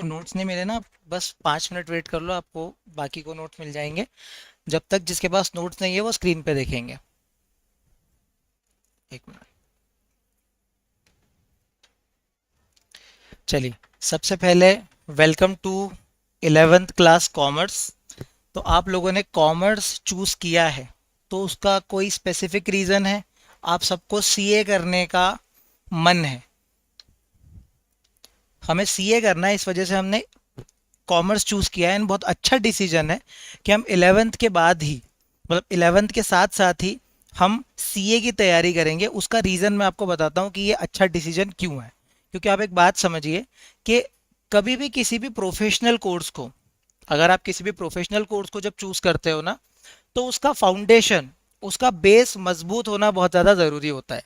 Notes नहीं मिले ना, बस 5 मिनट वेट कर लो, आपको बाकी को नोट्स मिल जाएंगे। जब तक जिसके पास नोट्स नहीं है वो स्क्रीन पे देखेंगे। एक मिनट। चलिए, सबसे पहले welcome to 11th class commerce. तो आप लोगों ने कॉमर्स चूज किया है, तो उसका कोई स्पेसिफिक रीज़न है? आप सबको सीए करने का मन है। हमें सीए करना है, इस वजह से हमने कॉमर्स चूज किया है। एंड बहुत अच्छा डिसीजन है कि हम 11th के बाद ही, मतलब 11th के साथ साथ ही हम सीए की तैयारी करेंगे। उसका रीज़न मैं आपको बताता हूँ कि ये अच्छा डिसीजन क्यों है। क्योंकि आप एक बात समझिए कि कभी भी किसी भी प्रोफेशनल कोर्स को, अगर आप किसी भी प्रोफेशनल कोर्स को जब चूज करते हो ना, तो उसका फाउंडेशन, उसका बेस मजबूत होना बहुत ज़्यादा ज़रूरी होता है।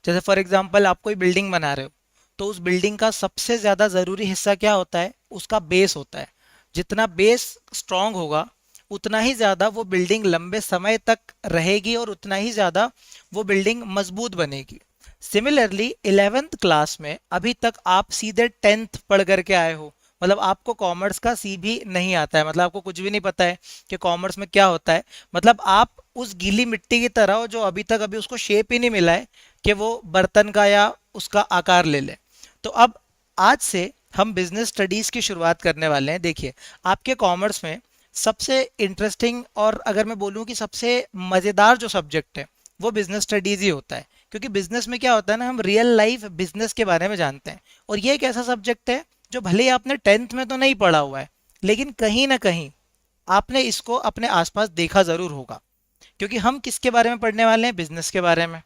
जैसे फॉर एग्जांपल आप कोई बिल्डिंग बना रहे हो, तो उस बिल्डिंग का सबसे ज़्यादा ज़रूरी हिस्सा क्या होता है? उसका बेस होता है। जितना बेस स्ट्रांग होगा, उतना ही ज़्यादा वो बिल्डिंग लंबे समय तक रहेगी और उतना ही ज़्यादा वो बिल्डिंग मजबूत बनेगी। सिमिलरली 11th क्लास में अभी तक आप सीधे 10th पढ़ करके आए हो, मतलब आपको कॉमर्स का सी भी नहीं आता है, मतलब आपको कुछ भी नहीं पता है कि कॉमर्स में क्या होता है। मतलब आप उस गीली मिट्टी की तरह हो जो अभी तक अभी उसको शेप ही नहीं मिला है कि वो बर्तन का या उसका आकार ले ले। तो अब आज से हम बिजनेस स्टडीज की शुरुआत करने वाले हैं। देखिए, आपके कॉमर्स में सबसे इंटरेस्टिंग और अगर मैं बोलूँ कि सबसे मज़ेदार जो सब्जेक्ट है वो बिजनेस स्टडीज ही होता है। क्योंकि बिजनेस में क्या होता है ना, हम रियल लाइफ बिजनेस के बारे में जानते हैं। और ये एक ऐसा सब्जेक्ट है जो भले ही आपने 10th में तो नहीं पढ़ा हुआ है, लेकिन कहीं ना कहीं आपने इसको अपने आसपास देखा जरूर होगा। क्योंकि हम किसके बारे में पढ़ने वाले हैं? बिजनेस के बारे में।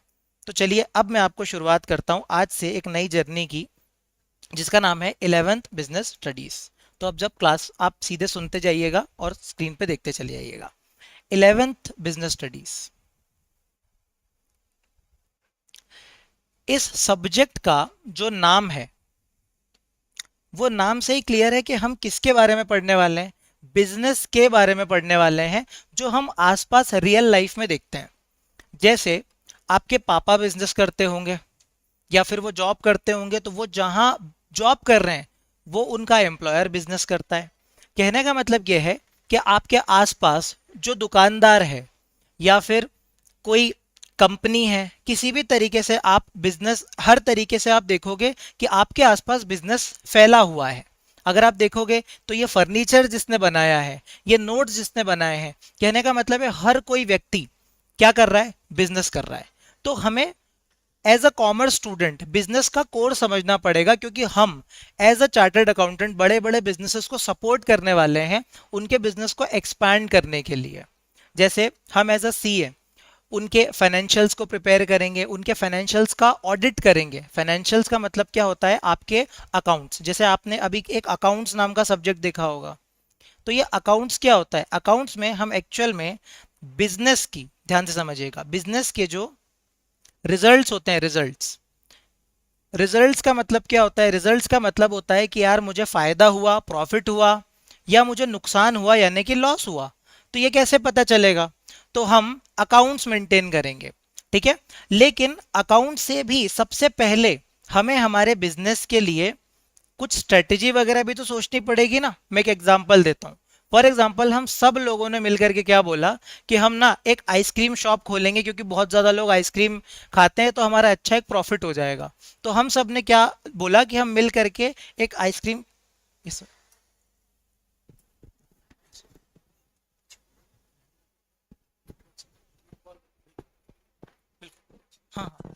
तो चलिए, अब मैं आपको शुरुआत करता हूँ आज से एक नई जर्नी की, जिसका नाम है 11th बिजनेस स्टडीज। तो अब जब क्लास आप सीधे सुनते जाइएगा और स्क्रीन पे देखते चले जाइएगा। 11th बिजनेस स्टडीज, इस सब्जेक्ट का जो नाम है, वो नाम से ही क्लियर है कि हम किसके बारे में पढ़ने वाले हैं। बिजनेस के बारे में पढ़ने वाले हैं, जो हम आसपास रियल लाइफ में देखते हैं। जैसे आपके पापा बिजनेस करते होंगे या फिर वो जॉब करते होंगे, तो वो जहां जॉब कर रहे हैं वो उनका एम्प्लॉयर बिजनेस करता है। कहने का मतलब यह है कि आपके आसपास जो दुकानदार है या फिर कोई कंपनी है, किसी भी तरीके से आप बिजनेस, हर तरीके से आप देखोगे कि आपके आसपास बिजनेस फैला हुआ है। अगर आप देखोगे तो ये फर्नीचर जिसने बनाया है, ये नोट्स जिसने बनाए हैं, कहने का मतलब है हर कोई व्यक्ति क्या कर रहा है? बिजनेस कर रहा है। तो हमें as a commerce student business का कोर समझना पड़ेगा, क्योंकि हम एज अ चार्टर्ड अकाउंटेंट बड़े बड़े बिजनेसेस को सपोर्ट करने वाले हैं, उनके बिजनेस को एक्सपैंड करने के लिए। जैसे हम एज अ सीए उनके फाइनेंशियल्स को प्रिपेयर करेंगे, उनके फाइनेंशियल्स का ऑडिट करेंगे। फाइनेंशियल्स का मतलब क्या होता है? आपके अकाउंट्स। जैसे आपने अभी एक अकाउंट्स नाम का सब्जेक्ट देखा होगा, तो ये अकाउंट्स क्या होता है? अकाउंट्स में हम एक्चुअल में बिजनेस की, ध्यान से समझिएगा, बिजनेस के जो रिजल्ट्स होते हैं, रिजल्ट्स, रिजल्ट्स का मतलब क्या होता है? रिजल्ट्स का मतलब होता है कि यार मुझे फायदा हुआ, प्रॉफिट हुआ, या मुझे नुकसान हुआ यानी कि लॉस हुआ। तो ये कैसे पता चलेगा? तो हम अकाउंट्स मेंटेन करेंगे, ठीक है। लेकिन अकाउंट से भी सबसे पहले हमें हमारे बिजनेस के लिए कुछ स्ट्रेटेजी वगैरह भी तो सोचनी पड़ेगी ना। मैं एक एग्जांपल देता हूँ। फॉर एग्जांपल, हम सब लोगों ने मिलकर के क्या बोला कि हम ना एक आइसक्रीम शॉप खोलेंगे, क्योंकि बहुत ज़्यादा लोग आइसक्रीम खाते हैं, तो हमारा अच्छा एक प्रॉफिट हो जाएगा। तो हम सब ने क्या बोला कि हम मिल करके एक आइसक्रीम, इस, हाँ हाँ,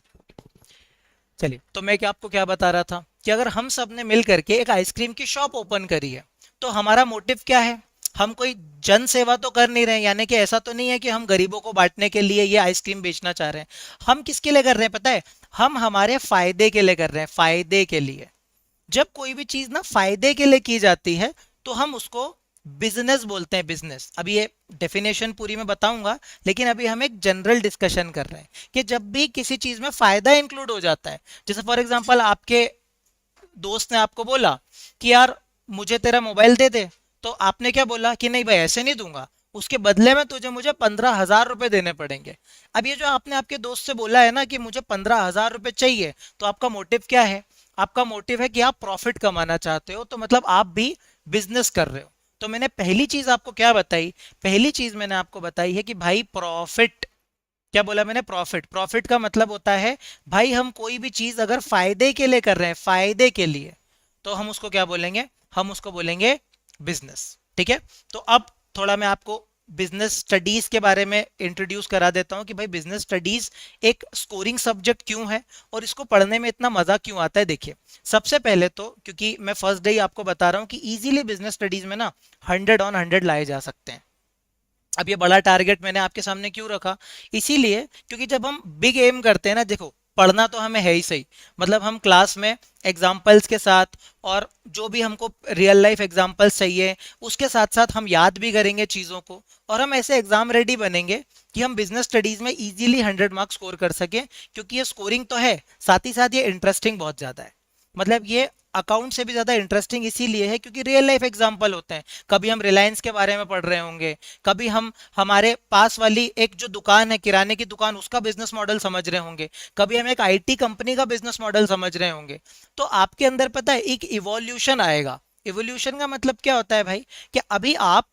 चलिए, तो मैं क्या आपको क्या बता रहा था कि अगर हम सब ने मिल करके एक आइसक्रीम की शॉप ओपन करी है, तो हमारा मोटिव क्या है? हम कोई जन सेवा तो कर नहीं रहे हैं, यानी कि ऐसा तो नहीं है कि हम गरीबों को बांटने के लिए ये आइसक्रीम बेचना चाह रहे हैं। हम किसके लिए कर रहे हैं पता है? हम हमारे फायदे के लिए कर रहे हैं, फायदे के लिए। जब कोई भी चीज ना फायदे के लिए की जाती है, तो हम उसको बिजनेस बोलते हैं, बिजनेस। अभी ये डेफिनेशन पूरी मैं बताऊंगा, लेकिन अभी हम एक जनरल डिस्कशन कर रहे हैं कि जब भी किसी चीज में फायदा इंक्लूड हो जाता है, जैसे फॉर एग्जांपल आपके दोस्त ने आपको बोला कि यार मुझे तेरा मोबाइल दे दे, तो आपने क्या बोला कि नहीं भाई ऐसे नहीं दूंगा, उसके बदले में तुझे मुझे 15,000 रुपए देने पड़ेंगे। अब ये जो आपने आपके दोस्त से बोला है ना कि मुझे 15,000 रुपए चाहिए, तो आपका मोटिव क्या है? आपका मोटिव है कि आप प्रॉफिट कमाना चाहते हो, तो मतलब आप भी बिजनेस कर रहे हो। तो मैंने पहली चीज आपको क्या बताई? पहली चीज मैंने आपको बताई है कि भाई प्रॉफिट, क्या बोला मैंने? प्रॉफिट। प्रॉफिट का मतलब होता है भाई हम कोई भी चीज अगर फायदे के लिए कर रहे हैं, फायदे के लिए, तो हम उसको क्या बोलेंगे? हम उसको बोलेंगे बिजनेस। ठीक है। तो अब थोड़ा मैं आपको बिजनेस स्टडीज के बारे में इंट्रोड्यूस करा देता हूं कि भाई बिजनेस स्टडीज एक स्कोरिंग सब्जेक्ट क्यों है और इसको पढ़ने में इतना मजा क्यों आता है। देखिए, सबसे पहले तो क्योंकि मैं फर्स्ट डे ही आपको बता रहा हूं कि इजीली बिजनेस स्टडीज में ना 100 on 100 लाए जा सकते हैं। अब ये बड़ा टारगेट मैंने आपके सामने क्यों रखा? इसीलिए क्योंकि जब हम बिग एम करते हैं ना, देखो पढ़ना तो हमें है ही सही, मतलब हम क्लास में एग्जाम्पल्स के साथ और जो भी हमको रियल लाइफ एग्जाम्पल्स चाहिए उसके साथ साथ हम याद भी करेंगे चीज़ों को, और हम ऐसे एग्जाम रेडी बनेंगे कि हम बिजनेस स्टडीज में इजीली 100 मार्क्स स्कोर कर सकें। क्योंकि ये स्कोरिंग तो है, साथ ही साथ ये इंटरेस्टिंग बहुत ज़्यादा है। मतलब ये अकाउंट से भी ज्यादा इंटरेस्टिंग इसीलिए है क्योंकि रियल लाइफ एग्जांपल होते हैं। कभी हम रिलायंस के बारे में पढ़ रहे होंगे, कभी हम हमारे पास वाली एक जो दुकान है किराने की दुकान, उसका बिजनेस मॉडल समझ रहे होंगे, कभी हम एक आईटी कंपनी का बिजनेस मॉडल समझ रहे होंगे। तो आपके अंदर पता है एक इवोल्यूशन आएगा। इवोल्यूशन का मतलब क्या होता है भाई? कि अभी आप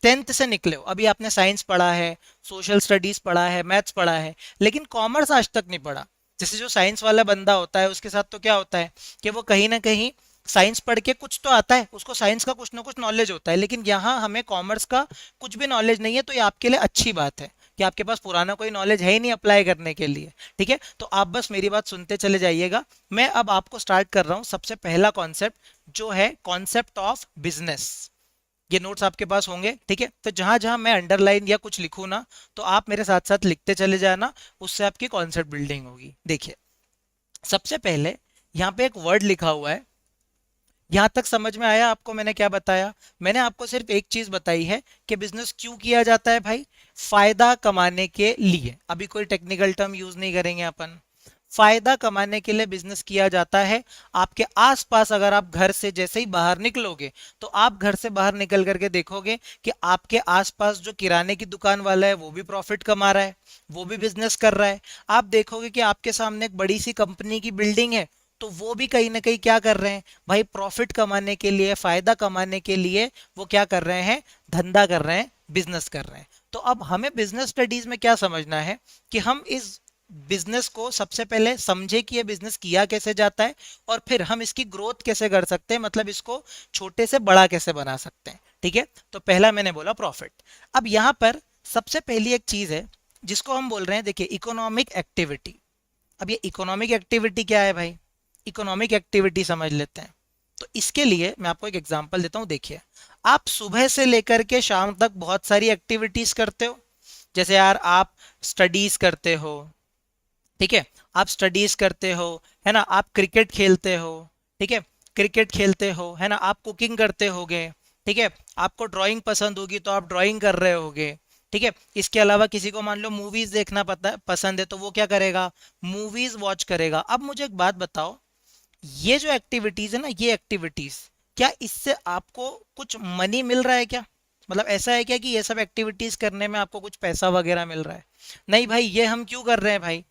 10th से निकले हो, अभी आपने साइंस पढ़ा है, सोशल स्टडीज पढ़ा है, मैथ्स पढ़ा है, लेकिन कॉमर्स आज तक नहीं पढ़ा। जैसे जो साइंस वाला बंदा होता है उसके साथ तो क्या होता है कि वो कहीं ना कहीं साइंस पढ़ के कुछ तो आता है, उसको साइंस का कुछ ना कुछ नॉलेज होता है, लेकिन यहाँ हमें कॉमर्स का कुछ भी नॉलेज नहीं है। तो ये आपके लिए अच्छी बात है कि आपके पास पुराना कोई नॉलेज है ही नहीं अप्लाई करने के लिए। ठीक है, तो आप बस मेरी बात सुनते चले जाइएगा। मैं अब आपको स्टार्ट कर रहा हूँ सबसे पहला कॉन्सेप्ट, जो है कॉन्सेप्ट ऑफ बिजनेस। ये नोट्स आपके पास होंगे, ठीक है? तो जहां जहां मैं अंडरलाइन या कुछ लिखूं ना, तो आप मेरे साथ साथ लिखते चले जाना, उससे आपकी कॉन्सेप्ट बिल्डिंग होगी। देखिए, सबसे पहले यहाँ पे एक वर्ड लिखा हुआ है। यहां तक समझ में आया आपको मैंने क्या बताया? मैंने आपको सिर्फ एक चीज बताई है कि बिजनेस क्यों किया जाता है भाई, फायदा कमाने के लिए। अभी कोई टेक्निकल टर्म यूज नहीं करेंगे अपन। फायदा कमाने के लिए बिजनेस किया जाता है। आपके आसपास अगर आप घर से जैसे ही बाहर निकलोगे, तो आप घर से बाहर निकल करके देखोगे कि आपके आसपास जो किराने की दुकान वाला है वो भी प्रॉफिट कमा रहा है, वो भी बिजनेस कर रहा है। आप देखोगे कि आपके सामने एक बड़ी सी कंपनी की बिल्डिंग है, तो वो भी कहीं ना कहीं क्या कर रहे हैं भाई, प्रॉफिट कमाने के लिए, फायदा कमाने के लिए वो क्या कर रहे हैं? धंधा कर रहे हैं, बिजनेस कर रहे हैं। तो अब हमें बिजनेस स्टडीज में क्या समझना है कि हम इस बिजनेस को सबसे पहले समझे कि ये बिजनेस किया कैसे जाता है, और फिर हम इसकी ग्रोथ कैसे कर सकते हैं, मतलब इसको छोटे से बड़ा कैसे बना सकते हैं। ठीक है, तो पहला मैंने बोला प्रॉफिट। अब यहाँ पर सबसे पहली एक चीज है जिसको हम बोल रहे हैं, देखिए, इकोनॉमिक एक्टिविटी। अब ये इकोनॉमिक एक्टिविटी क्या है भाई? इकोनॉमिक एक्टिविटी समझ लेते हैं। तो इसके लिए मैं आपको एक एग्जांपल देता हूँ। देखिए, आप सुबह से लेकर के शाम तक बहुत सारी एक्टिविटीज करते हो। जैसे यार आप स्टडीज करते हो, ठीक है, आप स्टडीज करते हो, है ना, आप क्रिकेट खेलते हो, ठीक है, क्रिकेट खेलते हो, है ना, आप कुकिंग करते होगे, ठीक है, आपको ड्राइंग पसंद होगी तो आप ड्राइंग कर रहे होगे, ठीक है। इसके अलावा किसी को मान लो मूवीज देखना पसंद है, तो वो क्या करेगा? मूवीज वॉच करेगा। अब मुझे एक बात बताओ, ये जो एक्टिविटीज है ना, ये एक्टिविटीज, क्या इससे आपको कुछ मनी मिल रहा है क्या? मतलब ऐसा है क्या कि ये सब एक्टिविटीज करने में आपको कुछ पैसा वगैरह मिल रहा है? नहीं भाई, ये हम क्यों कर रहे हैं भाई?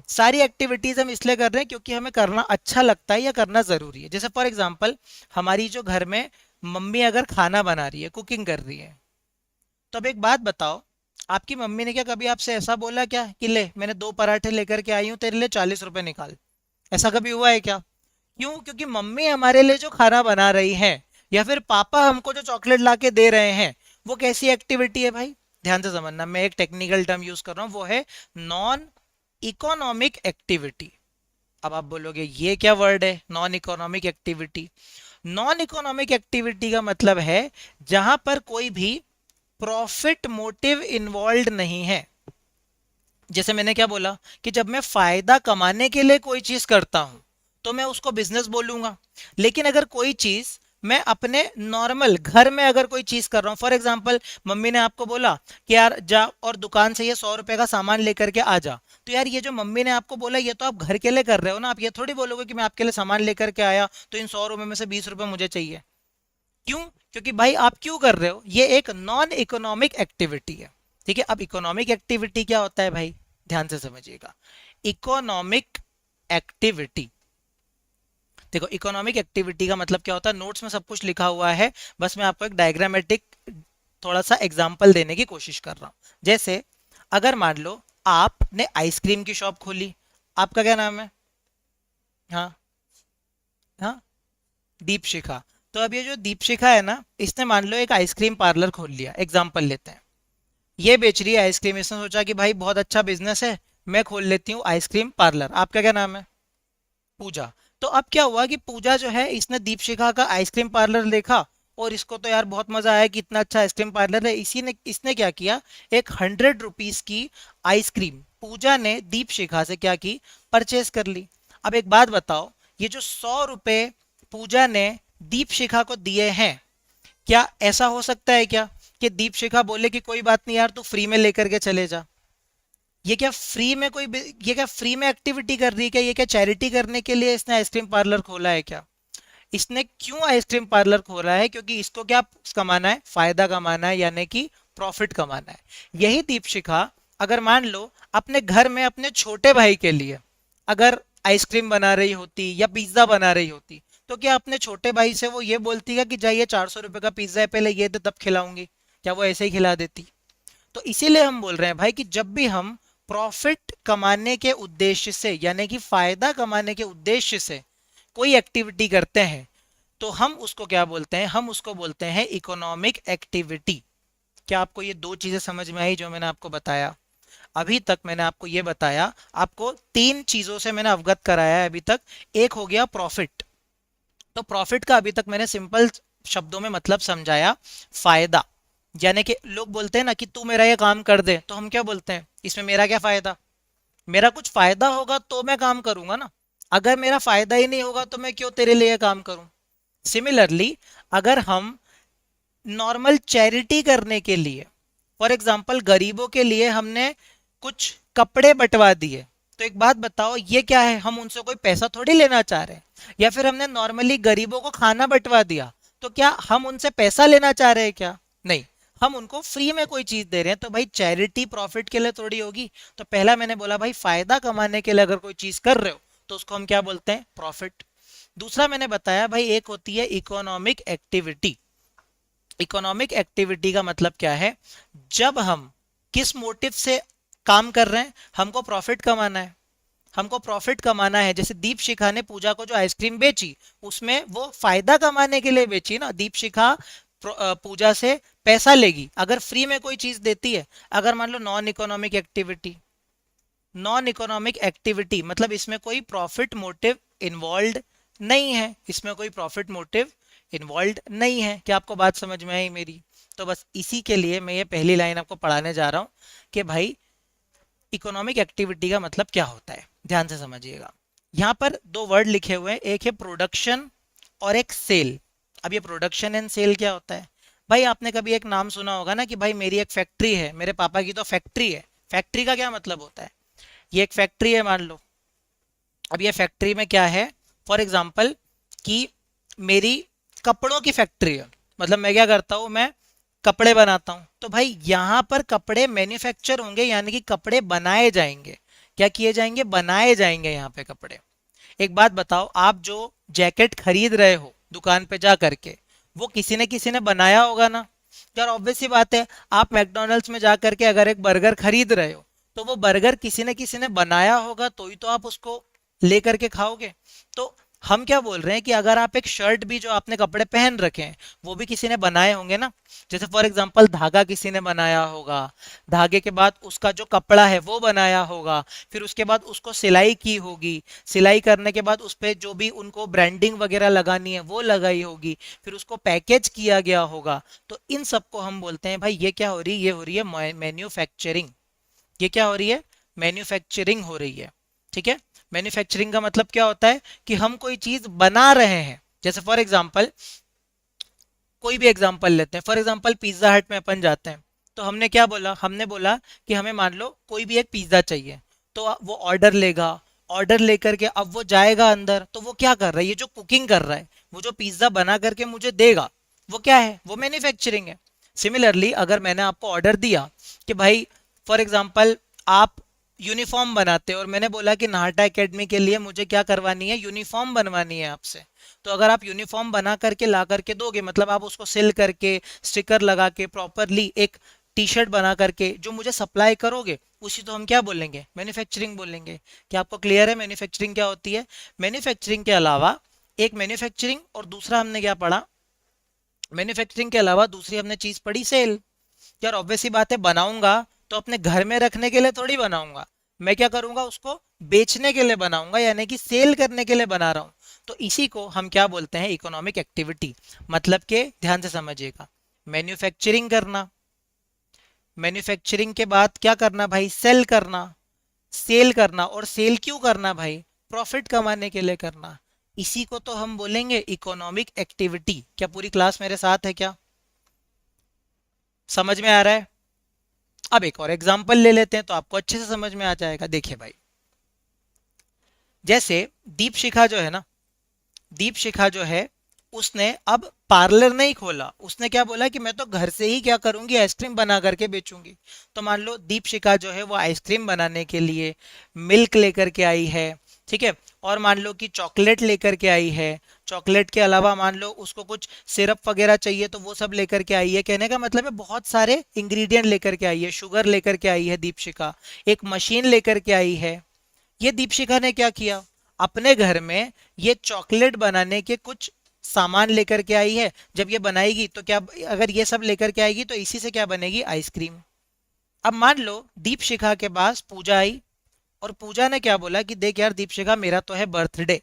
सारी एक्टिविटीज हम इसलिए कर रहे हैं क्योंकि हमें करना अच्छा लगता है या करना जरूरी है। जैसे फॉर एग्जांपल, हमारी जो घर में मम्मी अगर खाना बना रही है, कुकिंग कर रही है, तो अब एक बात बताओ, आपकी मम्मी ने क्या कभी आपसे ऐसा बोला क्या कि ले मैंने 2 पराठे लेकर के आई हूँ, तेरे लिए 40 रुपए निकाल? ऐसा कभी हुआ है क्या? क्यों? क्योंकि मम्मी हमारे लिए जो खाना बना रही है, या फिर पापा हमको जो चॉकलेट ला के दे रहे हैं, वो कैसी एक्टिविटी है भाई? ध्यान से समझना, मैं एक टेक्निकल टर्म यूज कर रहा हूँ, वो है नॉन इकोनॉमिक एक्टिविटी। अब आप बोलोगे ये क्या वर्ड है, non economic activity? Non economic activity का मतलब है जहां पर कोई भी प्रॉफिट मोटिव इन्वॉल्व नहीं है। जैसे मैंने क्या बोला कि जब मैं फायदा कमाने के लिए कोई चीज करता हूं, तो मैं उसको बिजनेस बोलूंगा। लेकिन अगर कोई चीज मैं अपने नॉर्मल घर में अगर कोई चीज कर रहा हूं, फॉर एग्जाम्पल मम्मी ने आपको बोला कि यार जा और दुकान से ये 100 रुपए का सामान लेकर के आ जा, तो यार ये जो मम्मी ने आपको बोला ये तो आप घर के लिए कर रहे हो ना, आप ये थोड़ी बोलोगे कि मैं आपके लिए सामान लेकर के आया तो इन 100 रुपए में से 20 रुपए मुझे चाहिए। क्यों? क्योंकि भाई आप क्यों कर रहे हो, ये एक नॉन इकोनॉमिक एक्टिविटी है। ठीक है, अब इकोनॉमिक एक्टिविटी क्या होता है भाई? ध्यान से समझिएगा, इकोनॉमिक एक्टिविटी देखो इकोनॉमिक एक्टिविटी का मतलब क्या होता है, नोट्स में सब कुछ लिखा हुआ है, बस मैं आपको एक डायग्रामेटिक थोड़ा सा एग्जांपल देने की कोशिश कर रहा हूँ। जैसे अगर मान लो आपने आइसक्रीम की शॉप खोली, आपका क्या नाम है? हाँ, हाँ, दीपशिखा। तो अब ये जो दीपशिखा है ना, इसने मान लो एक आइसक्रीम पार्लर खोल लिया, एग्जांपल लेते हैं। ये बेच रही है आइसक्रीम, इसने सोचा कि भाई बहुत अच्छा बिजनेस है, मैं खोल लेती हूँ आइसक्रीम पार्लर। आपका क्या नाम है? पूजा। तो अब क्या हुआ कि पूजा जो है, इसने दीपशिखा का आइसक्रीम पार्लर देखा, और इसको तो यार बहुत मजा आया कि इतना अच्छा आइसक्रीम पार्लर है, इसी ने इसने क्या किया, एक 100 रुपीज की आइसक्रीम पूजा ने दीपशिखा से क्या की, परचेज कर ली। अब एक बात बताओ, ये जो 100 रुपए पूजा ने दीपशिखा को दिए हैं, क्या ऐसा हो सकता है क्या कि दीपशिखा बोले कि कोई बात नहीं यार, तू फ्री में लेकर के चले जा? ये क्या फ्री में ये क्या फ्री में एक्टिविटी कर रही है क्या? ये क्या चैरिटी करने के लिए इसने आइसक्रीम पार्लर खोला है क्या? इसने क्यों आइसक्रीम पार्लर खोला है? क्योंकि इसको क्या कमाना है, फायदा कमाना है, यानी कि प्रॉफिट कमाना है। यही दीपशिखा अगर मान लो अपने घर में अपने छोटे भाई के लिए अगर आइसक्रीम बना रही होती या पिज्जा बना रही होती, तो क्या अपने छोटे भाई से वो ये बोलती है कि जाइए 400 रुपए का पिज्जा है, पहले ये दे तब खिलाऊंगी? क्या वो ऐसे ही खिला देती? तो इसीलिए हम बोल रहे हैं भाई कि जब भी हम प्रॉफिट कमाने के उद्देश्य से, यानी कि फायदा कमाने के उद्देश्य से कोई एक्टिविटी करते हैं, तो हम उसको क्या बोलते हैं, हम उसको बोलते हैं इकोनॉमिक एक्टिविटी। क्या आपको ये दो चीजें समझ में आई जो मैंने आपको बताया? अभी तक मैंने आपको ये बताया, आपको तीन चीजों से मैंने अवगत कराया है अभी तक। एक हो गया प्रॉफिट। तो प्रॉफिट का अभी तक मैंने सिंपल शब्दों में मतलब समझाया, फायदा। यानी कि लोग बोलते हैं ना कि तू मेरा ये काम कर दे, तो हम क्या बोलते हैं, इसमें मेरा क्या फायदा? मेरा कुछ फायदा होगा तो मैं काम करूंगा ना। अगर मेरा फायदा ही नहीं होगा तो मैं क्यों तेरे लिए काम करूं? सिमिलरली अगर हम नॉर्मल चैरिटी करने के लिए, फॉर एग्जाम्पल गरीबों के लिए हमने कुछ कपड़े बंटवा दिए, तो एक बात बताओ, ये क्या है, हम उनसे कोई पैसा थोड़ी लेना चाह रहे हैं। या फिर हमने नॉर्मली गरीबों को खाना बंटवा दिया, तो क्या हम उनसे पैसा लेना चाह रहे हैं क्या? नहीं, हम उनको फ्री में कोई चीज दे रहे हैं। तो भाई चैरिटी प्रॉफिट के लिए थोड़ी होगी। तो पहला मैंने बोला भाई फायदा कमाने के लिए अगर कोई चीज कर रहे हो तो उसको हम क्या बोलते हैं, प्रॉफिट। दूसरा मैंने बताया भाई एक होती है इकोनॉमिक एक्टिविटी। इकोनॉमिक एक्टिविटी का मतलब क्या है, जब हम किस मोटिव से काम कर रहे हैं, हमको प्रॉफिट कमाना है। हमको प्रॉफिट कमाना है। जैसे दीपशिखा ने पूजा को जो आइसक्रीम बेची, उसमें वो फायदा कमाने के लिए बेची ना। दीपशिखा पूजा से पैसा लेगी अगर फ्री में कोई चीज देती है। अगर मान लो non economic activity, non economic activity मतलब इसमें कोई प्रॉफिट मोटिव इन्वॉल्व नहीं है, इसमें कोई प्रॉफिट मोटिव इन्वॉल्व नहीं है। क्या आपको बात समझ में आई मेरी? तो बस इसी के लिए मैं ये पहली लाइन आपको पढ़ाने जा रहा हूँ कि भाई इकोनॉमिक एक्टिविटी का मतलब क्या होता है। ध्यान से समझिएगा। यहाँ पर दो वर्ड लिखे हुए हैं, एक है प्रोडक्शन और एक सेल। अब ये प्रोडक्शन एंड सेल क्या होता है? भाई आपने कभी एक नाम सुना होगा ना कि भाई मेरी एक फैक्ट्री है, मेरे पापा की तो फैक्ट्री है। फैक्ट्री का क्या मतलब होता है? ये एक फैक्ट्री है मान लो। अब ये फैक्ट्री में क्या है, फॉर एग्जाम्पल कि मेरी कपड़ों की फैक्ट्री है, मतलब मैं क्या करता हूँ, मैं कपड़े बनाता हूँ। तो भाई यहाँ पर कपड़े मैन्युफैक्चर होंगे, यानी कि कपड़े बनाए जाएंगे। क्या किए जाएंगे? बनाए जाएंगे यहाँ पे कपड़े। एक बात बताओ, आप जो जैकेट खरीद रहे हो दुकान पे जा करके, वो किसी ने बनाया होगा ना। यार ऑब्वियस सी बात है, आप मैकडोनल्ड्स में जा करके अगर एक बर्गर खरीद रहे हो, तो वो बर्गर किसी ने बनाया होगा, तो ही तो आप उसको लेकर के खाओगे। तो हम क्या बोल रहे हैं कि अगर आप एक शर्ट भी, जो आपने कपड़े पहन रखे हैं, वो भी किसी ने बनाए होंगे ना। जैसे फॉर एग्जांपल धागा किसी ने बनाया होगा, धागे के बाद उसका जो कपड़ा है वो बनाया होगा, फिर उसके बाद उसको सिलाई की होगी, सिलाई करने के बाद उस पर जो भी उनको ब्रांडिंग वगैरह लगानी है वो लगाई होगी, फिर उसको पैकेज किया गया होगा। तो इन सबको हम बोलते हैं भाई ये क्या हो रही है, ये हो रही है मैन्युफैक्चरिंग। ये क्या हो रही है? मैन्युफैक्चरिंग हो रही है। ठीक है। मैन्युफैक्चरिंग का मतलब क्या होता है कि हम कोई चीज बना रहे हैं। जैसे फॉर एग्जांपल, कोई भी एग्जांपल लेते हैं, फॉर एग्जांपल पिज्जा हट में अपन जाते हैं, तो हमने क्या बोला, हमने बोला कि हमें मान लो कोई भी एक पिज्जा चाहिए, तो वो ऑर्डर लेगा। ऑर्डर लेकर के अब वो जाएगा अंदर, तो वो क्या कर रहा है, ये जो कुकिंग कर रहा है, वो जो पिज्जा बना करके मुझे देगा, वो क्या है, वो मैन्युफैक्चरिंग है। सिमिलरली अगर मैंने आपको ऑर्डर दिया कि भाई फॉर एग्जांपल आप यूनिफॉर्म बनाते हैं, और मैंने बोला कि नाहटा एकेडमी के लिए मुझे क्या करवानी है, यूनिफॉर्म बनवानी है आपसे। तो अगर आप यूनिफॉर्म बना करके ला करके दोगे, मतलब आप उसको सिल करके स्टिकर लगा के प्रॉपरली एक टी शर्ट बना करके जो मुझे सप्लाई करोगे, उसी तो हम क्या बोलेंगे, मैन्युफैक्चरिंग बोलेंगे। क्या आपको क्लियर है मैन्युफैक्चरिंग क्या होती है? मैन्युफैक्चरिंग के अलावा एक मैन्युफैक्चरिंग, और दूसरा हमने क्या पढ़ा, मैन्युफैक्चरिंग के अलावा दूसरी हमने चीज पढ़ी सेल। यार ऑब्वियस सी बात है, बनाऊंगा तो अपने घर में रखने के लिए थोड़ी बनाऊंगा, मैं क्या करूंगा, उसको बेचने के लिए बनाऊंगा, यानी कि सेल करने के लिए बना रहा हूं। तो इसी को हम क्या बोलते हैं, इकोनॉमिक एक्टिविटी। मतलब के ध्यान से समझिएगा, मैन्युफैक्चरिंग करना, मैन्युफैक्चरिंग के बाद क्या करना भाई, सेल करना, सेल करना, और सेल क्यों करना भाई, प्रॉफिट कमाने के लिए करना। इसी को तो हम बोलेंगे इकोनॉमिक एक्टिविटी। क्या पूरी क्लास मेरे साथ है क्या? समझ में आ रहा है? अब एक और एग्जांपल ले लेते हैं तो आपको अच्छे से समझ में आ जाएगा। देखिए भाई, जैसे दीप शिखा जो है ना, दीप शिखा जो है, उसने अब पार्लर नहीं खोला, उसने क्या बोला कि मैं तो घर से ही क्या करूंगी, आइसक्रीम बना करके बेचूंगी। तो मान लो दीप शिखा जो है वो आइसक्रीम बनाने के लिए मिल्क लेकर के आई है, ठीक है, और मान लो कि चॉकलेट लेकर के आई है, चॉकलेट के अलावा मान लो उसको कुछ सिरप वगैरह चाहिए तो वो सब लेकर के आई है। कहने का मतलब है बहुत सारे इंग्रेडिएंट लेकर के आई है, शुगर लेकर के आई है दीपशिखा, एक मशीन लेकर के आई है। ये दीपशिखा ने क्या किया, अपने घर में ये चॉकलेट बनाने के कुछ सामान लेकर के आई है। जब ये बनाएगी तो क्या, अगर ये सब लेकर के आएगी तो इसी से क्या बनेगी, आइसक्रीम। अब मान लो दीपशिखा के पास पूजा आई, और पूजा ने क्या बोला कि देख यार दीपशिखा, मेरा तो है बर्थडे,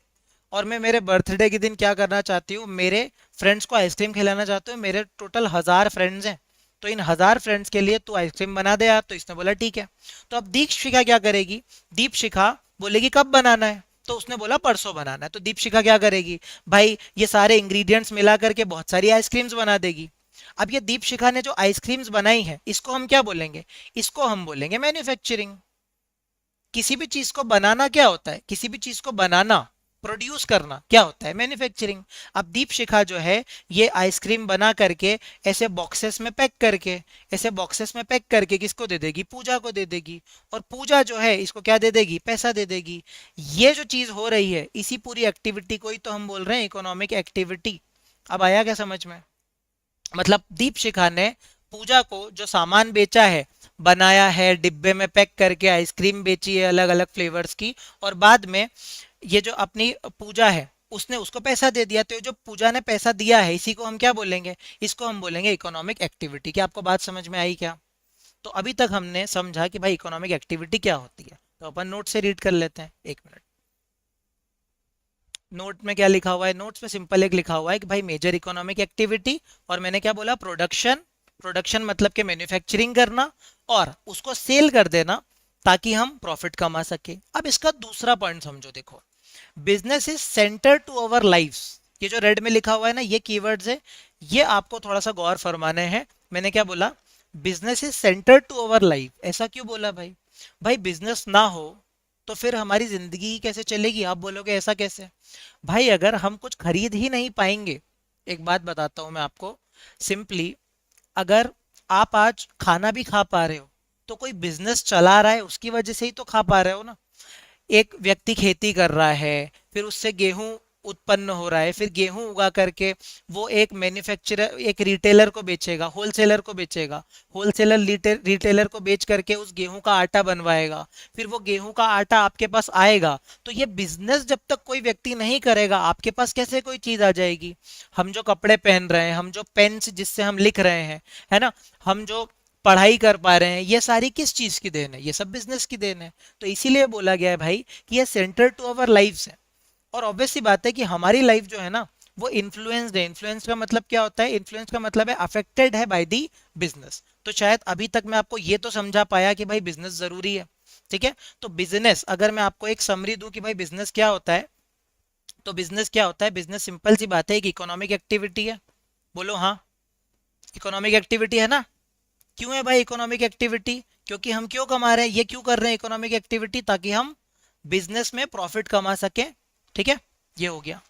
और मैं मेरे बर्थडे के दिन क्या करना चाहती हूँ, मेरे फ्रेंड्स को आइसक्रीम खिलाना चाहती हूँ, मेरे टोटल 1000 फ्रेंड्स हैं, तो इन 1000 फ्रेंड्स के लिए तू आइसक्रीम बना दे यार। तो इसने बोला ठीक है। तो अब दीपशिखा क्या करेगी, दीपशिखा बोलेगी कब बनाना है, तो उसने बोला परसों बनाना है। तो दीपशिखा क्या करेगी भाई, ये सारे इंग्रेडिएंट्स मिला करके बहुत सारी आइसक्रीम्स बना देगी। अब ये दीपशिखा ने जो आइसक्रीम्स बनाई है, इसको हम क्या बोलेंगे, इसको हम बोलेंगे मैन्युफैक्चरिंग। किसी भी चीज को बनाना क्या होता है, किसी भी चीज को बनाना, प्रोड्यूस करना क्या होता है, मैन्युफैक्चरिंग। अब दीप शिखा जो है ये आइसक्रीम बना करके ऐसे बॉक्सेस में पैक करके, ऐसे बॉक्सेस में पैक करके किसको दे देगी, पूजा को दे देगी, और पूजा जो है इसको क्या दे देगी, पैसा दे देगी। ये जो चीज हो रही है, इसी पूरी एक्टिविटी को ही तो हम बोल रहे हैं इकोनॉमिक एक्टिविटी। अब आया क्या समझ में? मतलब दीप शिखा ने पूजा को जो सामान बेचा है, बनाया है, डिब्बे में पैक करके आइसक्रीम बेची है अलग अलग फ्लेवर्स की, और बाद में ये जो अपनी पूजा है उसने उसको पैसा दे दिया। तो ये जो पूजा ने पैसा दिया है, इसी को हम क्या बोलेंगे, इसको हम बोलेंगे इकोनॉमिक एक्टिविटी। क्या आपको बात समझ में आई क्या? तो अभी तक हमने समझा कि भाई इकोनॉमिक एक्टिविटी क्या होती है। तो अपन नोट से रीड कर लेते हैं, एक मिनट। नोट में क्या लिखा हुआ है, नोट्स में सिंपल एक लिखा हुआ है कि भाई मेजर इकोनॉमिक एक्टिविटी, और मैंने क्या बोला, प्रोडक्शन। प्रोडक्शन मतलब कि मैन्युफैक्चरिंग करना और उसको सेल कर देना ताकि हम प्रॉफिट कमा सके। अब इसका दूसरा पॉइंट समझो, देखो, business is centre to our lifes. ये जो रेड में लिखा हुआ है ना, ये कीवर्ड्स है, ये आपको थोड़ा सा गौर फरमाने हैं। मैंने क्या बोला, business is centre to our life. ऐसा क्यों बोला भाई? भाई बिजनेस ना हो तो फिर हमारी जिंदगी कैसे चलेगी? आप बोलोगे ऐसा कैसे? भाई अगर हम कुछ खरीद ही नहीं पाएंगे, एक बात बताता हूं मैं आपको सिंपली, अगर आप आज खाना भी खा पा रहे हो तो कोई बिजनेस चला रहा है, उसकी वजह से ही तो खा पा रहे हो ना। एक व्यक्ति खेती कर रहा है, फिर उससे गेहूं उत्पन्न हो रहा है, फिर गेहूं उगा करके वो एक मैन्युफैक्चरर, एक रिटेलर को बेचेगा, होलसेलर को बेचेगा, होलसेलर रिटेलर को बेच करके उस गेहूं का आटा बनवाएगा, फिर वो गेहूं का आटा आपके पास आएगा। तो ये बिजनेस जब तक कोई व्यक्ति नहीं करेगा, आपके पास कैसे कोई चीज आ जाएगी? हम जो कपड़े पहन रहे हैं, हम जो पेन्स जिससे हम लिख रहे हैं, है ना, हम जो पढ़ाई कर पा रहे हैं, ये सारी किस चीज की देन है? ये सब बिजनेस की देन है। तो इसीलिए बोला गया है भाई कि ये सेंटर टू अवर लाइफ्स है। और ऑब्वियस सी बात है कि हमारी लाइफ जो है ना, वो इन्फ्लुएंस्ड है। इन्फ्लुएंस का मतलब क्या होता है? इन्फ्लुएंस का मतलब है अफेक्टेड है बाय दी बिजनेस। तो शायद अभी तक मैं आपको ये तो समझा पाया कि भाई बिजनेस जरूरी है। ठीक है, तो बिजनेस, अगर मैं आपको एक समरी दूं कि भाई बिजनेस क्या होता है, तो बिजनेस क्या होता है? बिजनेस सिंपल सी बात है, एक इकोनॉमिक एक्टिविटी है। बोलो हाँ, इकोनॉमिक एक्टिविटी है ना। क्यों है भाई इकोनॉमिक एक्टिविटी? क्योंकि हम क्यों कमा रहे हैं, ये क्यों कर रहे हैं इकोनॉमिक एक्टिविटी? ताकि हम बिजनेस में प्रॉफिट कमा सके। ठीक है, ये हो गया।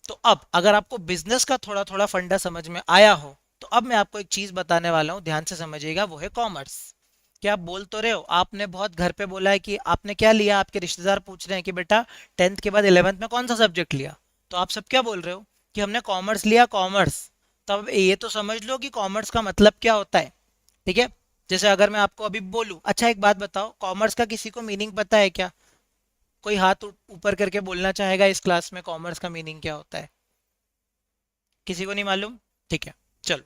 तो अब अगर आपको बिजनेस का थोड़ा थोड़ा फंडा समझ में आया हो, तो अब मैं आपको एक चीज बताने वाला हूं, ध्यान से समझिएगा, वो है कॉमर्स। क्या आप बोल तो रहे हो? आपने बहुत घर पे बोला है कि आपने क्या लिया, आपके रिश्तेदार पूछ रहे हैं कि बेटा 10th के बाद 11th में कौन सा सब्जेक्ट लिया, तो आप सब क्या बोल रहे हो कि हमने कॉमर्स लिया, कॉमर्स। तब ये तो समझ लो कि कॉमर्स का मतलब क्या होता है। ठीक है। जैसे अगर मैं आपको अभी बोलूं, अच्छा एक बात बताओ, कॉमर्स का किसी को मीनिंग पता है क्या? कोई हाथ ऊपर करके बोलना चाहेगा इस क्लास में कॉमर्स का मीनिंग क्या होता है? किसी को नहीं मालूम? ठीक है। चलो,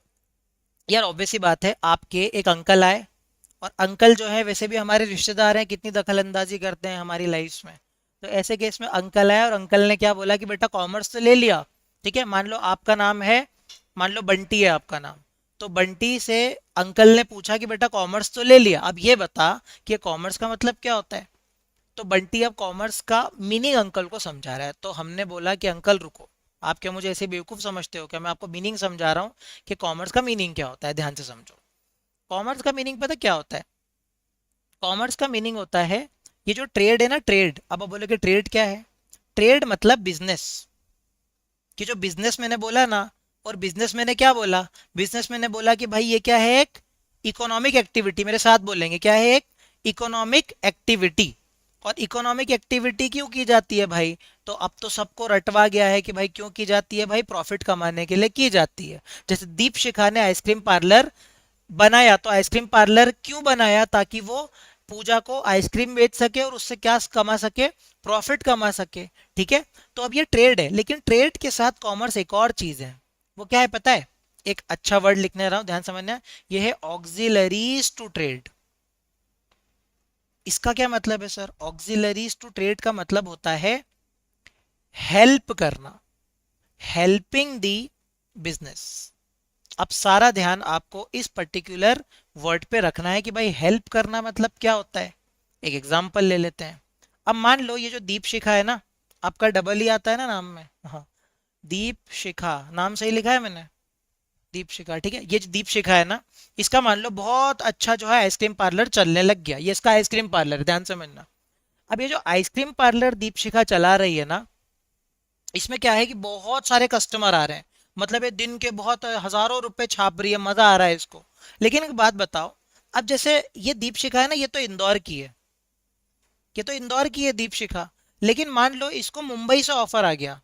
यार ऑब्वियस सी बात है, आपके एक अंकल आए, और अंकल जो है वैसे भी हमारे रिश्तेदार हैं, कितनी दखलंदाजी करते हैं हमारी लाइफ में। तो ऐसे केस में अंकल आए और अंकल ने क्या बोला कि बेटा कॉमर्स तो ले लिया। ठीक है, मान लो आपका नाम है, मान लो बंटी है आपका नाम। तो बंटी से अंकल ने पूछा कि बेटा कॉमर्स तो ले लिया, अब ये बता कि कॉमर्स का मतलब क्या होता है। तो बंटी अब कॉमर्स का मीनिंग अंकल को समझा रहा है। तो हमने बोला कि अंकल रुको, आप क्या मुझे ऐसे बेवकूफ़ समझते हो क्या? मैं आपको मीनिंग समझा रहा हूँ कि कॉमर्स का मीनिंग क्या होता है, ध्यान से समझो। कॉमर्स का मीनिंग पता क्या होता है? कॉमर्स का मीनिंग होता है, ये जो ट्रेड है ना, ट्रेड, अब आप बोलोगे ट्रेड क्या है? ट्रेड मतलब बिजनेस। कि जो बिजनेस मैंने बोला ना, और बिजनेस मैंने क्या बोला? बिजनेस मैंने बोला कि भाई ये क्या है, एक इकोनॉमिक एक्टिविटी। मेरे साथ बोलेंगे क्या है? एक इकोनॉमिक एक्टिविटी। और इकोनॉमिक एक्टिविटी क्यों की जाती है भाई? तो अब तो सबको रटवा गया है कि भाई क्यों की जाती है भाई, प्रॉफिट कमाने के लिए की जाती है। जैसे दीप शिखा ने आइसक्रीम पार्लर बनाया, तो आइसक्रीम पार्लर क्यों बनाया? ताकि वो पूजा को आइसक्रीम बेच सके और उससे क्या कमा सके, प्रॉफिट कमा सके। ठीक है। तो अब ये ट्रेड है, लेकिन ट्रेड के साथ कॉमर्स एक और चीज है। वो क्या है पता है? एक अच्छा वर्ड लिखने रहा हूं, ध्यान समझना। ये है ऑक्सिलरीज टू ट्रेड। इसका क्या मतलब है सर? ऑक्सिलरीज टू ट्रेड का मतलब होता है हेल्प करना, हेल्पिंग दी बिजनेस। अब सारा ध्यान आपको इस पर्टिकुलर वर्ड पे रखना है कि भाई हेल्प करना मतलब क्या होता है। एक एग्जांपल ले लेते हैं। अब मान लो ये जो दीप शिखा है ना, आपका डबल ही आता है ना नाम में, हाँ, दीप शिखा, नाम सही लिखा है मैंने? दीप शिखा, ठीक है। ये जो दीप शिखा है ना, इसका मान लो बहुत अच्छा जो है आइसक्रीम पार्लर चलने लग गया, ये इसका आइसक्रीम पार्लर है, ध्यान समझना। अब ये जो आइसक्रीम पार्लर दीप शिखा चला रही है ना, इसमें क्या है कि बहुत सारे कस्टमर आ रहे हैं, मतलब ये दिन के बहुत हजारों रुपए छाप रही है, मजा आ रहा है इसको। लेकिन एक बात बताओ, अब जैसे ये दीप शिखा है ना, ये तो इंदौर की है, ये तो इंदौर की है दीप शिखा। लेकिन मान लो इसको मुंबई से ऑफर आ गया,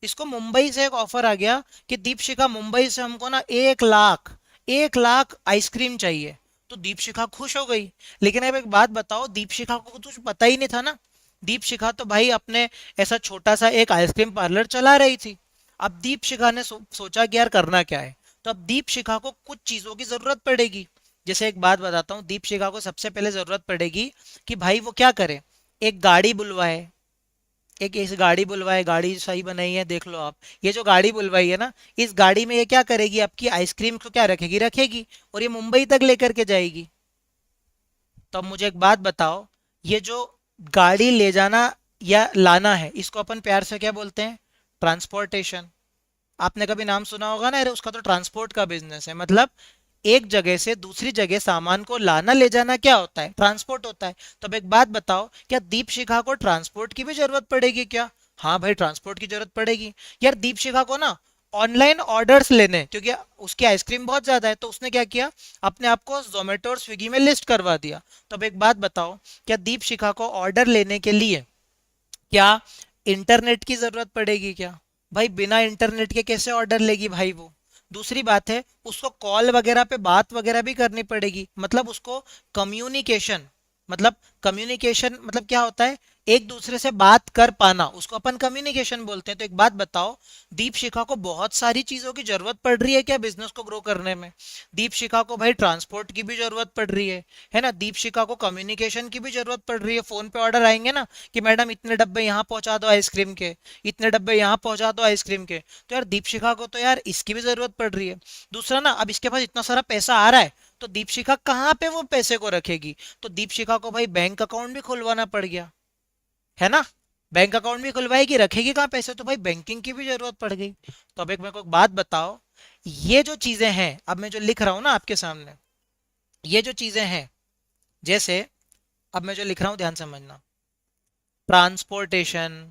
इसको मुंबई से एक ऑफर आ गया कि दीप शिखा मुंबई से हमको ना 1 लाख, 1 लाख आइसक्रीम चाहिए। तो दीप शिखा खुश हो गई। लेकिन अब एक बात बताओ, दीप शिखा को तो कुछ पता ही नहीं था ना। दीप शिखा तो भाई अपने ऐसा छोटा सा एक आइसक्रीम पार्लर चला रही थी। अब दीप शिखा ने सोचा कि यार करना क्या है। तो अब दीप शिखा को कुछ चीजों की जरूरत पड़ेगी। जैसे एक बात बताता हूँ, दीप शिखा को सबसे पहले जरूरत पड़ेगी कि भाई वो क्या करे, एक गाड़ी बुलवाए। एक इस गाड़ी बुलवाए, गाड़ी सही बनाई है देख लो आप। ये जो गाड़ी बुलवाई है ना, इस गाड़ी में ये क्या करेगी, आपकी आइसक्रीम को क्या रखेगी, रखेगी, और ये मुंबई तक लेकर के जाएगी। तो अब मुझे एक बात बताओ, ये जो गाड़ी ले जाना या लाना है, इसको अपन प्यार से क्या बोलते हैं? ट्रांसपोर्टेशन। आपने कभी नाम सुना होगा ना, अरे उसका तो ट्रांसपोर्ट का बिजनेस है। मतलब एक जगह से दूसरी जगह सामान को लाना ले जाना क्या होता है, ट्रांसपोर्ट होता है। तो अब एक बात बताओ, क्या दीप शिखा को ट्रांसपोर्ट की भी जरूरत पड़ेगी क्या? हाँ भाई, ट्रांसपोर्ट की जरूरत पड़ेगी। यार दीप शिखा को ना ऑनलाइन ऑर्डर्स लेने, क्योंकि उसकी आइसक्रीम बहुत ज्यादा है, तो उसने क्या किया, अपने आप को जोमेटो और स्विगी में लिस्ट करवा दिया। तो अब एक बात बताओ, क्या दीप शिखा को ऑर्डर लेने के लिए क्या इंटरनेट की जरूरत पड़ेगी क्या? भाई बिना इंटरनेट के कैसे ऑर्डर लेगी भाई वो। दूसरी बात है, उसको कॉल वगैरह पे बात वगैरह भी करनी पड़ेगी, मतलब उसको कम्युनिकेशन, मतलब कम्युनिकेशन मतलब क्या होता है, एक दूसरे से बात कर पाना, उसको अपन कम्युनिकेशन बोलते हैं। तो एक बात बताओ, दीप शिखा को बहुत सारी चीजों की जरूरत पड़ रही है क्या बिजनेस को ग्रो करने में? दीप शिखा को भाई ट्रांसपोर्ट की भी जरूरत पड़ रही है ना, दीप शिखा को कम्युनिकेशन की भी जरूरत पड़ रही है। फोन पे ऑर्डर आएंगे ना कि मैडम इतने डब्बे यहाँ पहुंचा दो आइसक्रीम के, इतने डब्बे यहाँ पहुंचा दो आइसक्रीम के। तो यार दीपशिखा को तो यार इसकी भी जरूरत पड़ रही है। दूसरा ना, अब इसके पास इतना सारा पैसा आ रहा है, तो दीपशिखा कहाँ पे वो पैसे को रखेगी? तो दीपशिखा को भाई बैंक अकाउंट भी खुलवाना पड़ गया, है ना। बैंक अकाउंट भी खुलवाएगी, रखेगी कहाँ पैसे? तो भाई बैंकिंग की भी जरूरत पड़ गई। तो अब एक मेरे को एक बात बताओ, ये जो चीजें हैं अब मैं जो लिख रहा हूं ना आपके सामने, ये जो चीजें हैं, जैसे अब मैं जो लिख रहा हूं ध्यान समझना, ट्रांसपोर्टेशन,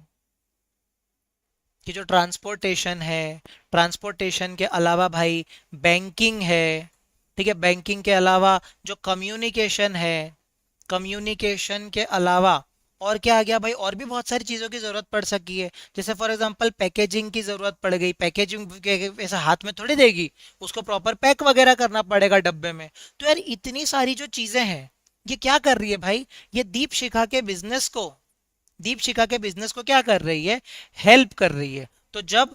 कि जो ट्रांसपोर्टेशन है, ट्रांसपोर्टेशन के अलावा भाई बैंकिंग है, ठीक है, बैंकिंग के अलावा जो कम्युनिकेशन है, कम्युनिकेशन के अलावा और क्या आ गया भाई, और भी बहुत सारी चीज़ों की ज़रूरत पड़ सकती है। जैसे फॉर एग्जांपल पैकेजिंग की ज़रूरत पड़ गई, पैकेजिंग ऐसा हाथ में थोड़ी देगी, उसको प्रॉपर पैक वगैरह करना पड़ेगा डब्बे में। तो यार इतनी सारी जो चीज़ें हैं, ये क्या कर रही है भाई, ये दीप शिखा के बिजनेस को क्या कर रही है, हेल्प कर रही है। तो जब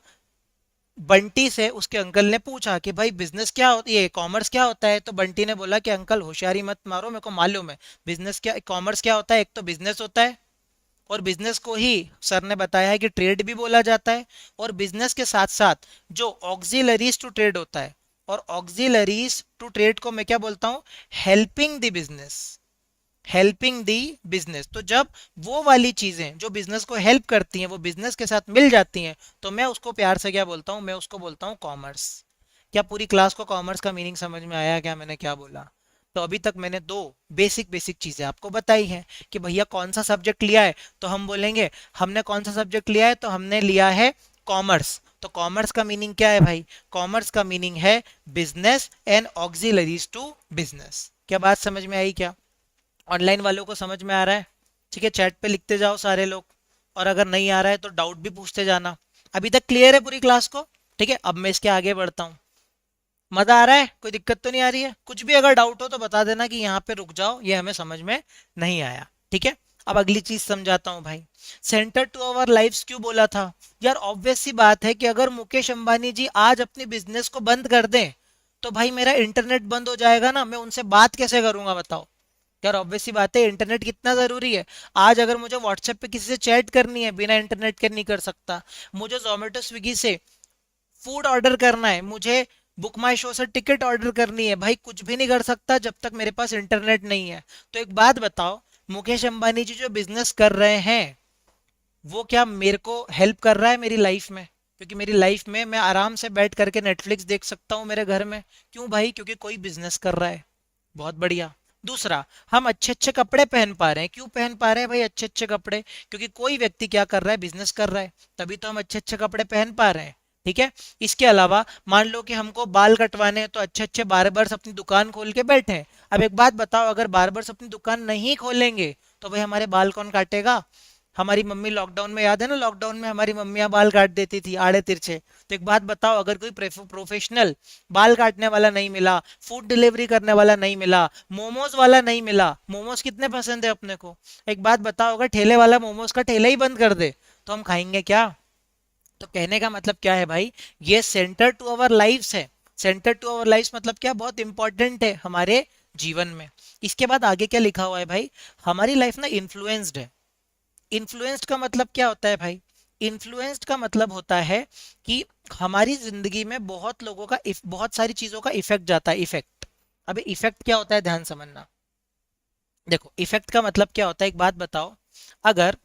बंटी से उसके अंकल ने पूछा कि भाई बिजनेस क्या होता है, ये कॉमर्स क्या होता है, तो बंटी ने बोला कि अंकल होशियारी मत मारो, मेरे को मालूम है बिजनेस क्या, कॉमर्स क्या होता है, एक तो बिजनेस होता है, और बिजनेस को ही सर ने बताया है कि ट्रेड भी बोला जाता है। और बिजनेस के साथ साथ जो ऑक्सिलरीज टू ट्रेड होता है, और ऑक्सिलरीज टू ट्रेड को मैं क्या बोलता हूं, helping the business, helping the business. तो जब वो वाली चीजें जो बिजनेस को हेल्प करती हैं वो बिजनेस के साथ मिल जाती हैं, तो मैं उसको प्यार से क्या बोलता हूँ, मैं उसको बोलता हूँ कॉमर्स। क्या पूरी क्लास को कॉमर्स का मीनिंग समझ में आया क्या, मैंने क्या बोला? तो अभी तक मैंने दो बेसिक बेसिक चीजें आपको बताई हैं कि भैया कौन सा सब्जेक्ट लिया है, तो हम बोलेंगे हमने कौन सा सब्जेक्ट लिया है, तो हमने लिया है कॉमर्स। तो कॉमर्स का मीनिंग क्या है भाई, कॉमर्स का मीनिंग है business and auxiliaries to business. क्या बात समझ में आई क्या? ऑनलाइन वालों को समझ में आ रहा है? ठीक है, चैट पे लिखते जाओ सारे लोग, और अगर नहीं आ रहा है तो डाउट भी पूछते जाना। अभी तक क्लियर है पूरी क्लास को? ठीक है, अब मैं इसके आगे बढ़ता हूँ। मजा आ रहा है, कोई दिक्कत तो नहीं आ रही है? कुछ भी अगर डाउट हो तो बता देना कि यहाँ पे रुक जाओ, ये हमें समझ में नहीं आया। ठीक है, अब अगली चीज समझाता हूँ भाई। सेंटर टू अवर लाइफ्स क्यों बोला था? यार ऑब्वियस सी बात है कि अगर मुकेश अंबानी जी आज अपनी बिजनेस को बंद कर दें, तो भाई मेरा इंटरनेट बंद हो जाएगा ना, मैं उनसे बात कैसे करूंगा बताओ? यार ऑब्वियस सी बात है, इंटरनेट कितना जरूरी है। आज अगर मुझे व्हाट्सएप पे किसी से चैट करनी है, बिना इंटरनेट के नहीं कर सकता। मुझे जोमेटो स्विगी से फूड ऑर्डर करना है, मुझे बुक माई शो से टिकट ऑर्डर करनी है, भाई कुछ भी नहीं कर सकता जब तक मेरे पास इंटरनेट नहीं है। तो एक बात बताओ, मुकेश अंबानी जी जो बिजनेस कर रहे हैं, वो क्या मेरे को हेल्प कर रहा है मेरी लाइफ में? क्योंकि मेरी लाइफ में मैं आराम से बैठ करके नेटफ्लिक्स देख सकता हूँ मेरे घर में। क्यों भाई? क्योंकि कोई बिजनेस कर रहा है। बहुत बढ़िया। दूसरा, हम अच्छे अच्छे कपड़े पहन पा रहे हैं। क्यों पहन पा रहे हैं भाई अच्छे अच्छे कपड़े? क्योंकि कोई व्यक्ति क्या कर रहा है, बिजनेस कर रहा है, तभी तो हम अच्छे अच्छे कपड़े पहन पा रहे हैं। ठीक है। इसके अलावा मान लो कि हमको बाल कटवाने हैं, तो अच्छे अच्छे बार्बर्स अपनी दुकान खोल के बैठे हैं। अब एक बात बताओ, अगर बार्बर्स अपनी दुकान नहीं खोलेंगे तो भाई हमारे बाल कौन काटेगा? हमारी मम्मी लॉकडाउन में, याद है ना, लॉकडाउन में हमारी मम्मियाँ बाल काट देती थी आड़े तिरछे। तो एक बात बताओ, अगर कोई प्रोफेशनल बाल काटने वाला नहीं मिला, फूड डिलीवरी करने वाला नहीं मिला, मोमोज वाला नहीं मिला, मोमोज कितने पसंद है अपने को, एक बात बताओ, अगर ठेले वाला मोमोज का ठेला ही बंद कर दे तो हम खाएंगे क्या? तो कहने का मतलब क्या है भाई, ये सेंटर टू अवर लाइफ्स है। सेंटर टू अवर लाइफ्स मतलब क्या, बहुत इंपॉर्टेंट है हमारे जीवन में। इसके बाद आगे क्या लिखा हुआ है भाई, हमारी लाइफ ना इन्फ्लुएंस्ड है। इन्फ्लुएंस्ड का मतलब क्या होता है भाई? इन्फ्लुएंस्ड का मतलब होता है कि हमारी जिंदगी में बहुत लोगों का बहुत सारी चीजों का इफेक्ट जाता है, इफेक्ट। अबे इफेक्ट क्या होता है, ध्यान समझना। देखो इफेक्ट का मतलब क्या होता है, एक बात बताओ, अगर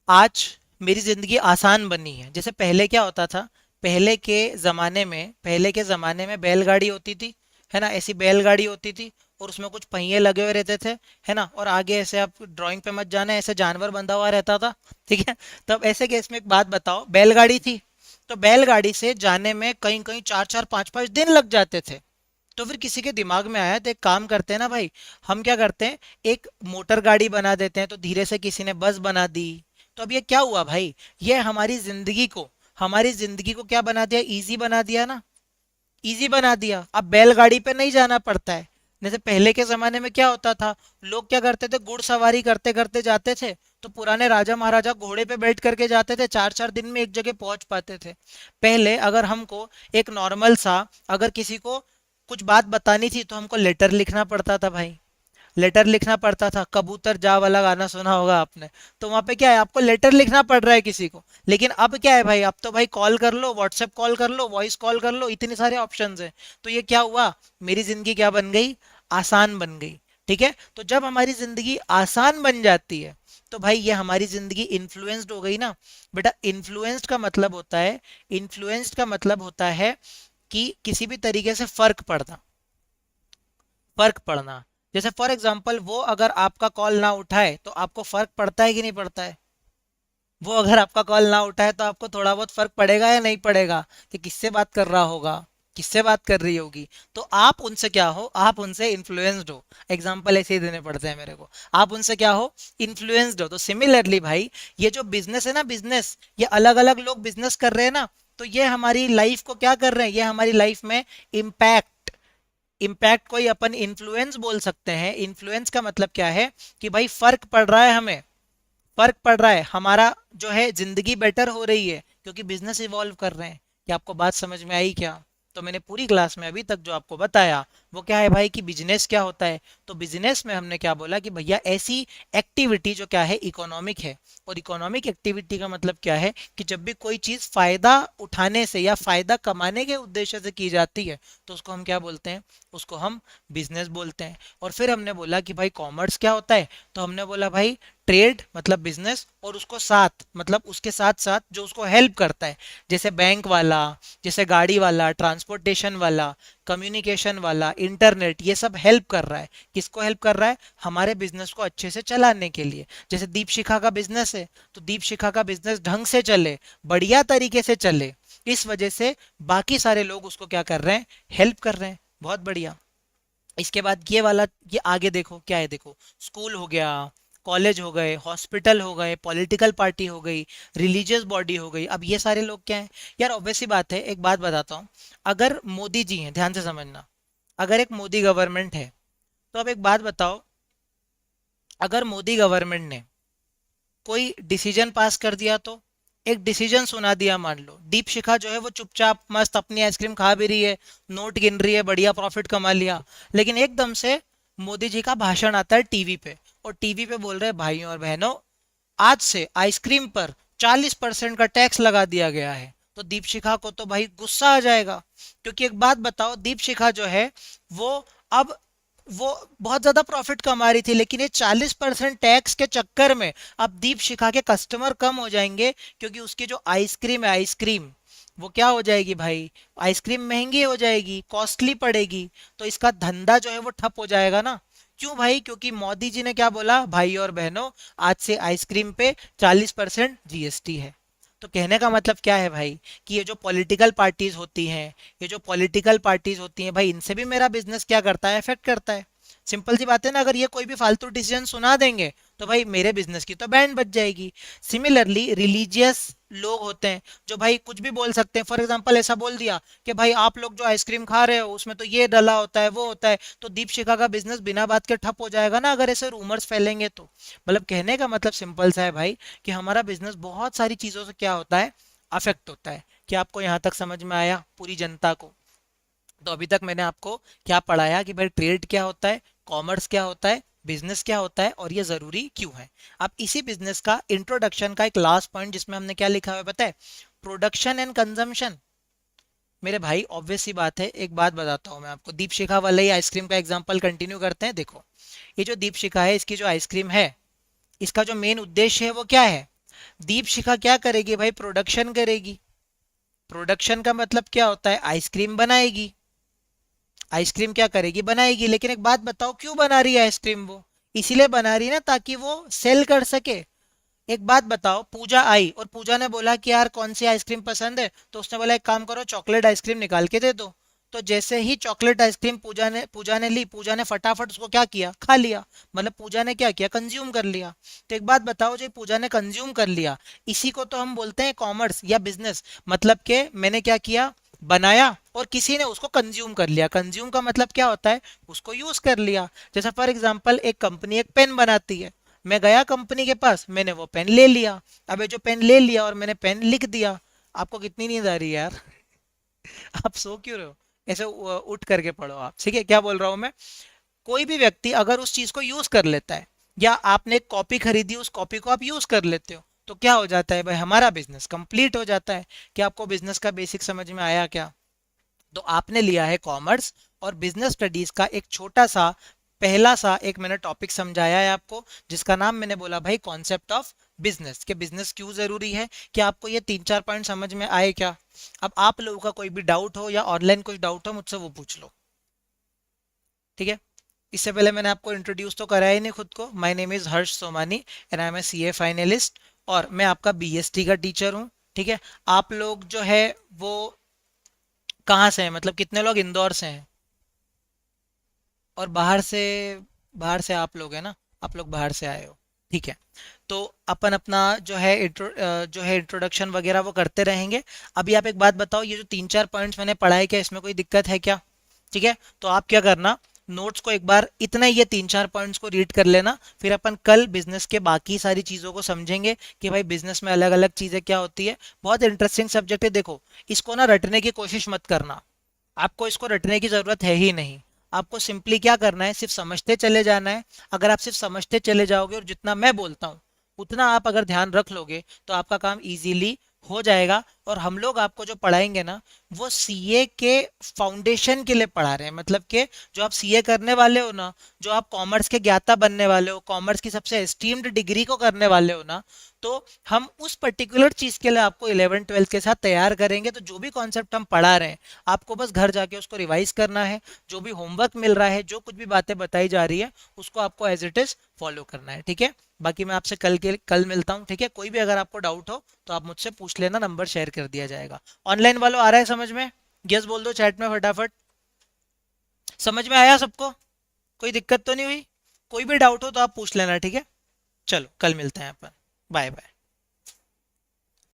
आज मेरी जिंदगी आसान बनी है, जैसे पहले क्या होता था, पहले के जमाने में बैलगाड़ी होती थी, है ना, ऐसी बैलगाड़ी होती थी, और उसमें कुछ पहिए लगे हुए रहते थे, है ना, और आगे ऐसे, आप ड्राइंग पे मत जाना, ऐसे जानवर बंधा हुआ रहता था। ठीक है। तब ऐसे केस में एक बात बताओ, बैलगाड़ी थी, तो बैलगाड़ी से जाने में कहीं कहीं 4 4 5 5 दिन लग जाते थे। तो फिर किसी के दिमाग में आया, तो एक काम करते हैं ना भाई, हम क्या करते हैं, एक मोटर गाड़ी बना देते हैं। तो धीरे से किसी ने बस बना दी। तो अब ये क्या हुआ भाई, ये हमारी जिंदगी को क्या बना दिया, इजी बना दिया ना, इजी बना दिया। अब बैलगाड़ी पे नहीं जाना पड़ता है। जैसे पहले के जमाने में क्या होता था, लोग क्या करते थे, घुड़सवारी करते करते जाते थे। तो पुराने राजा महाराजा घोड़े पे बैठ करके जाते थे, 4 4 दिन में एक जगह पहुंच पाते थे। पहले अगर हमको एक नॉर्मल सा, अगर किसी को कुछ बात बतानी थी, तो हमको लेटर लिखना पड़ता था भाई। लेटर लिखना पड़ता था, कबूतर जा वाला गाना सुना होगा आपने। तो वहां पे क्या है, आपको लेटर लिखना पड़ रहा है किसी को। लेकिन अब क्या है भाई, अब तो भाई कॉल कर लो, व्हाट्सएप कॉल कर लो, वॉइस कॉल कर लो, इतने सारे ऑप्शंस हैं। तो ये क्या हुआ, मेरी जिंदगी क्या बन गई, आसान बन गई। ठीक है। तो जब हमारी जिंदगी आसान बन जाती है, तो भाई ये हमारी जिंदगी इन्फ्लुएंस्ड हो गई ना। बेटा इन्फ्लुएंस्ड का मतलब होता है कि किसी भी तरीके से फर्क पड़ना। जैसे फॉर एग्जाम्पल, वो अगर आपका कॉल ना उठाए तो आपको फर्क पड़ता है कि नहीं पड़ता है? वो अगर आपका कॉल ना उठाए तो आपको थोड़ा बहुत फर्क पड़ेगा या नहीं पड़ेगा, कि किससे बात कर रहा होगा? किससे बात कर रही होगी? तो आप उनसे क्या हो? आप उनसे इन्फ्लुएंस्ड हो। एग्जाम्पल ऐसे ही देने पड़ते हैं मेरे को। आप उनसे क्या हो? इन्फ्लुएंस्ड हो। तो सिमिलरली भाई, ये जो बिजनेस है ना, बिजनेस, ये अलग अलग लोग बिजनेस कर रहे हैं ना, तो ये हमारी लाइफ को क्या कर रहे हैं? ये हमारी लाइफ में इम्पैक्ट, इम्पैक्ट को ही अपन इन्फ्लुएंस बोल सकते हैं। इन्फ्लुएंस का मतलब क्या है? कि भाई फर्क पड़ रहा है हमें, फर्क पड़ रहा है, हमारा जो है जिंदगी बेटर हो रही है क्योंकि बिजनेस इवॉल्व कर रहे हैं। क्या आपको बात समझ में आई क्या? तो मैंने पूरी क्लास में अभी तक जो आपको बताया वो क्या है भाई, कि बिजनेस क्या होता है। तो बिजनेस में हमने क्या बोला कि भैया ऐसी एक्टिविटी जो क्या है, इकोनॉमिक है। और इकोनॉमिक एक्टिविटी का मतलब क्या है, कि जब भी कोई चीज फायदा उठाने से या फायदा कमाने के उद्देश्य से की जाती है तो उसको हम क्या बोलते हैं? उसको हम बिजनेस बोलते हैं। और फिर हमने बोला कि भाई कॉमर्स क्या होता है? तो हमने बोला भाई ट्रेड मतलब बिजनेस, और उसको साथ मतलब उसके साथ साथ जो उसको हेल्प करता है, जैसे बैंक वाला, जैसे गाड़ी वाला, ट्रांसपोर्टेशन वाला, कम्युनिकेशन वाला, इंटरनेट, ये सब हेल्प कर रहा है। किसको हेल्प कर रहा है? हमारे बिजनेस को अच्छे से चलाने के लिए। जैसे दीप शिखा का बिजनेस है, तो दीप शिखा का बिजनेस ढंग से चले, बढ़िया तरीके से चले, इस वजह से बाकी सारे लोग उसको क्या कर रहे हैं? हेल्प कर रहे हैं। बहुत बढ़िया। इसके बाद ये वाला, ये आगे देखो क्या है, देखो स्कूल हो गया, कॉलेज हो गए, हॉस्पिटल हो गए, पॉलिटिकल पार्टी हो गई, रिलीजियस बॉडी हो गई। अब ये सारे लोग क्या हैं यार? ऑब्वियस सी बात है, एक बात बताता हूँ। अगर मोदी जी हैं, ध्यान से समझना, अगर एक मोदी गवर्नमेंट है, तो अब एक बात बताओ, अगर मोदी गवर्नमेंट ने कोई डिसीजन पास कर दिया, तो एक डिसीजन सुना दिया, मान लो दीप शिखा जो है वो चुपचाप मस्त अपनी आइसक्रीम खा भी रही है, नोट गिन रही है, बढ़िया प्रॉफिट कमा लिया, लेकिन एकदम से मोदी जी का भाषण आता है टीवी पे, और टीवी पे बोल रहे हैं भाइयों और बहनों, आज से आइसक्रीम पर 40% का टैक्स लगा दिया गया है। तो दीप शिखा को तो भाई गुस्सा आ जाएगा, क्योंकि एक बात बताओ, दीप शिखा जो है वो अब वो बहुत ज्यादा प्रॉफिट कमा रही थी, लेकिन ये 40% टैक्स के चक्कर में अब दीप शिखा के कस्टमर कम हो जाएंगे, क्योंकि उसकी जो आइसक्रीम है, आइसक्रीम वो क्या हो जाएगी भाई? आइसक्रीम महंगी हो जाएगी, कॉस्टली पड़ेगी, तो इसका धंधा जो है वो ठप हो जाएगा ना। क्यों भाई? क्योंकि मोदी जी ने क्या बोला, भाई और बहनों, आज से आइसक्रीम पे 40% जीएसटी है। तो कहने का मतलब क्या है भाई, कि ये जो पॉलिटिकल पार्टीज होती हैं, ये जो पॉलिटिकल पार्टीज होती हैं भाई, इनसे भी मेरा बिजनेस क्या करता है? इफेक्ट करता है। सिंपल सी बात है ना, अगर ये कोई भी फालतू डिसीजन सुना देंगे तो भाई मेरे बिजनेस की तो बैंड बज जाएगी। सिमिलरली रिलीजियस लोग होते हैं जो भाई कुछ भी बोल सकते हैं। फॉर एग्जांपल ऐसा बोल दिया कि भाई आप लोग जो आइसक्रीम खा रहे हो उसमें तो ये डला होता है, वो होता है, तो दीप शिखा का बिजनेस बिना बात के ठप हो जाएगा ना, अगर ऐसे रूमर्स फैलेंगे तो। मतलब कहने का मतलब सिंपल सा है भाई, कि हमारा बिजनेस बहुत सारी चीजों से क्या होता है? अफेक्ट होता है। क्या आपको यहाँ तक समझ में आया पूरी जनता को? तो अभी तक मैंने आपको क्या पढ़ाया, कि भाई ट्रेड क्या होता है, कॉमर्स क्या होता है, बिजनेस क्या होता है, और ये जरूरी क्यों है। अब इसी बिजनेस का इंट्रोडक्शन का एक लास्ट पॉइंट, जिसमें हमने क्या लिखा हुआ है पता है? Production and consumption. मेरे भाई ऑब्वियस सी बात है, एक बात बताता हूँ मैं आपको, दीप शिखा वाले ही आइसक्रीम का एग्जांपल कंटिन्यू करते हैं। देखो, ये जो दीप शिखा है, इसकी जो आइसक्रीम है, इसका जो मेन उद्देश्य है वो क्या है? दीप शिखा क्या करेगी भाई? प्रोडक्शन करेगी। प्रोडक्शन का मतलब क्या होता है? आइसक्रीम बनाएगी। आइसक्रीम क्या करेगी? बनाएगी। लेकिन एक बात बताओ, क्यों बना रही है आइसक्रीम वो? इसीलिए बना रही है ना, ताकि वो सेल कर सके। एक बात बताओ, पूजा आई और पूजा ने बोला कि यार कौन सी आइसक्रीम पसंद है, तो उसने बोला एक काम करो, चॉकलेट आइसक्रीम निकाल के दे दो। तो जैसे ही चॉकलेट आइसक्रीम पूजा ने ली, पूजा ने फटाफट उसको क्या किया? खा लिया। मतलब पूजा ने क्या किया? कंज्यूम कर लिया। तो एक बात बताओ, जो पूजा ने कंज्यूम कर लिया, इसी को तो हम बोलते हैं कॉमर्स या बिजनेस। मतलब के मैंने क्या किया? बनाया और किसी ने उसको कंज्यूम कर लिया। कंज्यूम का मतलब क्या होता है? उसको यूज कर लिया। जैसे फॉर एग्जांपल, एक कंपनी एक पेन बनाती है, मैं गया कंपनी के पास, मैंने वो पेन ले लिया। अब ये जो पेन ले लिया और मैंने पेन लिख दिया, आपको कितनी नींद आ रही है यार? आप सो क्यों रहे हो? ऐसे उठ करके पढ़ो आप, ठीक है? क्या बोल रहा हूं मैं? कोई भी व्यक्ति अगर उस चीज को यूज कर लेता है, या आपने एक कॉपी खरीदी, उस कॉपी को आप यूज कर लेते हो, तो क्या हो जाता है भाई? हमारा बिजनेस कंप्लीट हो जाता है। क्या आपको बिजनेस का बेसिक समझ में आया क्या? तो आपने लिया है कॉमर्स, और बिजनेस स्टडीज का एक छोटा सा, पहला सा एक मैंने टॉपिक समझाया है आपको, जिसका नाम मैंने बोला भाई कॉन्सेप्ट ऑफ बिजनेस, के बिजनेस क्यों जरूरी है। क्या आपको ये 3-4 पॉइंट समझ में आए क्या? अब आप लोगों का कोई भी डाउट हो या ऑनलाइन कुछ डाउट हो, मुझसे वो पूछ लो, ठीक है? इससे पहले मैंने आपको इंट्रोड्यूस तो कराया ही नहीं खुद को। My name is Harsh Somani and I am a CA finalist, और मैं आपका बीएसटी का टीचर हूँ, ठीक है? आप लोग जो है वो कहाँ से हैं, मतलब कितने लोग इंदौर से हैं? और बाहर से आप लोग हैं ना, आप लोग बाहर से आए हो, ठीक है। तो अपन अपना जो है इंट्रोडक्शन वगैरह वो करते रहेंगे। अभी आप एक बात बताओ, ये जो तीन चार पॉइंट्स मैंने पढ़ाए, क्या इसमें कोई दिक्कत है क्या? ठीक है, तो आप क्या करना, नोट्स को एक बार इतना ये तीन चार पॉइंट्स को रीड कर लेना, फिर अपन कल बिजनेस के बाकी सारी चीज़ों को समझेंगे कि भाई बिजनेस में अलग अलग चीज़ें क्या होती है। बहुत इंटरेस्टिंग सब्जेक्ट है, देखो इसको ना रटने की कोशिश मत करना, आपको इसको रटने की जरूरत है ही नहीं। आपको सिंपली क्या करना है, सिर्फ समझते चले जाना है। अगर आप सिर्फ समझते चले जाओगे और जितना मैं बोलता हूँ उतना आप अगर ध्यान रख लोगे तो आपका काम इजीली हो जाएगा। और हम लोग आपको जो पढ़ाएंगे ना, वो सीए के फाउंडेशन के लिए पढ़ा रहे हैं, मतलब कि जो आप सीए करने वाले हो ना, जो आप कॉमर्स के ज्ञाता बनने वाले हो, कॉमर्स की सबसे एस्टीम्ड डिग्री को करने वाले हो ना, तो हम उस पर्टिकुलर चीज के लिए आपको 11 12 के साथ तैयार करेंगे। तो जो भी कॉन्सेप्ट हम पढ़ा रहे हैं, आपको बस घर जाके उसको रिवाइज करना है। जो भी होमवर्क मिल रहा है, जो कुछ भी बातें बताई जा रही है, उसको आपको एज इट इज फॉलो करना है, ठीक है। बाकी मैं आपसे कल मिलता हूँ, ठीक है। कोई भी अगर आपको डाउट हो तो आप मुझसे पूछ लेना, नंबर शेयर कर दिया जाएगा। ऑनलाइन वालों आ रहा है समझ में? यस बोल दो चैट में फटाफट। समझ में आया सबको? कोई दिक्कत तो नहीं हुई? कोई भी डाउट हो तो आप पूछ लेना, ठीक है। चलो कल मिलते हैं अपन। Bye bye.